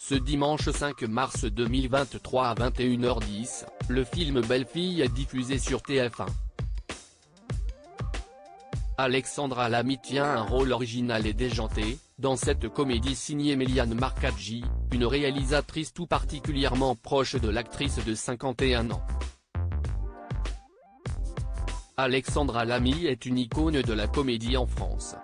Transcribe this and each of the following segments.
Ce dimanche 5 mars 2023 à 21h10, le film Belle-Fille est diffusé sur TF1. Alexandra Lamy tient un rôle original et déjanté, dans cette comédie signée Méliane Marcaggi, une réalisatrice tout particulièrement proche de l'actrice de 51 ans. Alexandra Lamy est une icône de la comédie en France.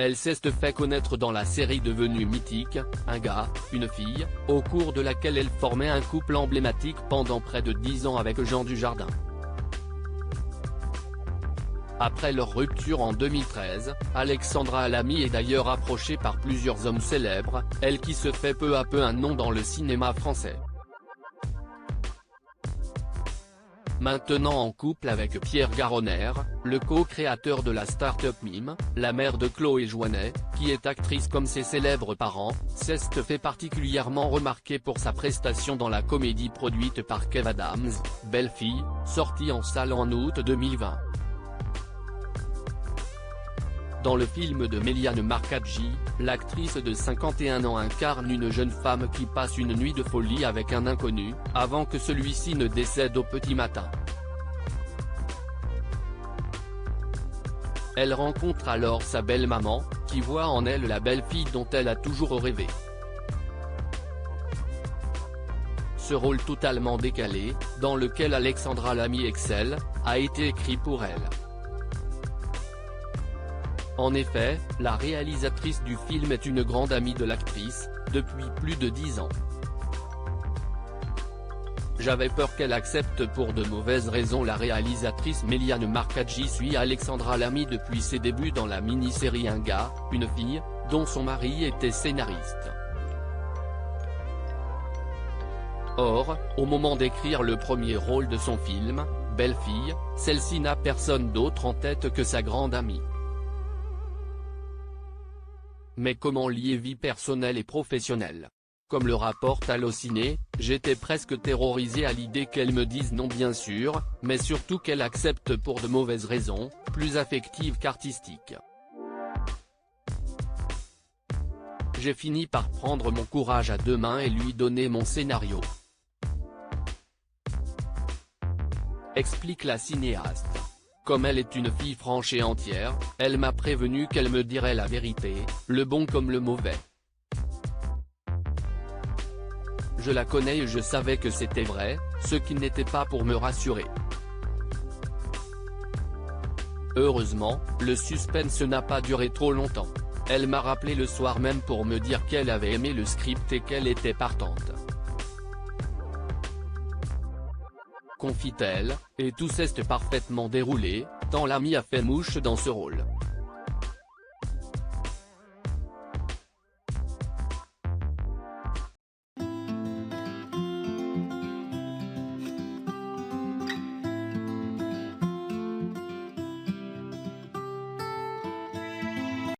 Elle s'est fait connaître dans la série devenue mythique, Un gars, une fille, au cours de laquelle elle formait un couple emblématique pendant près de 10 ans avec Jean Dujardin. Après leur rupture en 2013, Alexandra Lamy est d'ailleurs approchée par plusieurs hommes célèbres, elle qui se fait peu à peu un nom dans le cinéma français. Maintenant en couple avec Pierre Garonner, le co-créateur de la start-up Mime, la mère de Chloé Joinet, qui est actrice comme ses célèbres parents, s'est fait particulièrement remarquer pour sa prestation dans la comédie produite par Kev Adams, Belle-Fille, sortie en salle en août 2020. Dans le film de Méliane Marcaggi, l'actrice de 51 ans incarne une jeune femme qui passe une nuit de folie avec un inconnu, avant que celui-ci ne décède au petit matin. Elle rencontre alors sa belle-maman, qui voit en elle la belle-fille dont elle a toujours rêvé. Ce rôle totalement décalé, dans lequel Alexandra Lamy excelle, a été écrit pour elle. En effet, la réalisatrice du film est une grande amie de l'actrice, depuis plus de 10 ans. J'avais peur qu'elle accepte pour de mauvaises raisons. La réalisatrice Méliane Marcaggi suit Alexandra Lamy depuis ses débuts dans la mini-série Un gars, une fille, dont son mari était scénariste. Or, au moment d'écrire le premier rôle de son film, Belle-Fille, celle-ci n'a personne d'autre en tête que sa grande amie. Mais comment lier vie personnelle et professionnelle? Comme le rapporte Allociné, j'étais presque terrorisé à l'idée qu'elle me dise non bien sûr, mais surtout qu'elle accepte pour de mauvaises raisons, plus affectives qu'artistiques. J'ai fini par prendre mon courage à deux mains et lui donner mon scénario. Explique la cinéaste. Comme elle est une fille franche et entière, elle m'a prévenu qu'elle me dirait la vérité, le bon comme le mauvais. Je la connais et je savais que c'était vrai, ce qui n'était pas pour me rassurer. Heureusement, le suspense n'a pas duré trop longtemps. Elle m'a rappelé le soir même pour me dire qu'elle avait aimé le script et qu'elle était partante. Confie-t-elle, et tout s'est parfaitement déroulé, tant Lamy a fait mouche dans ce rôle.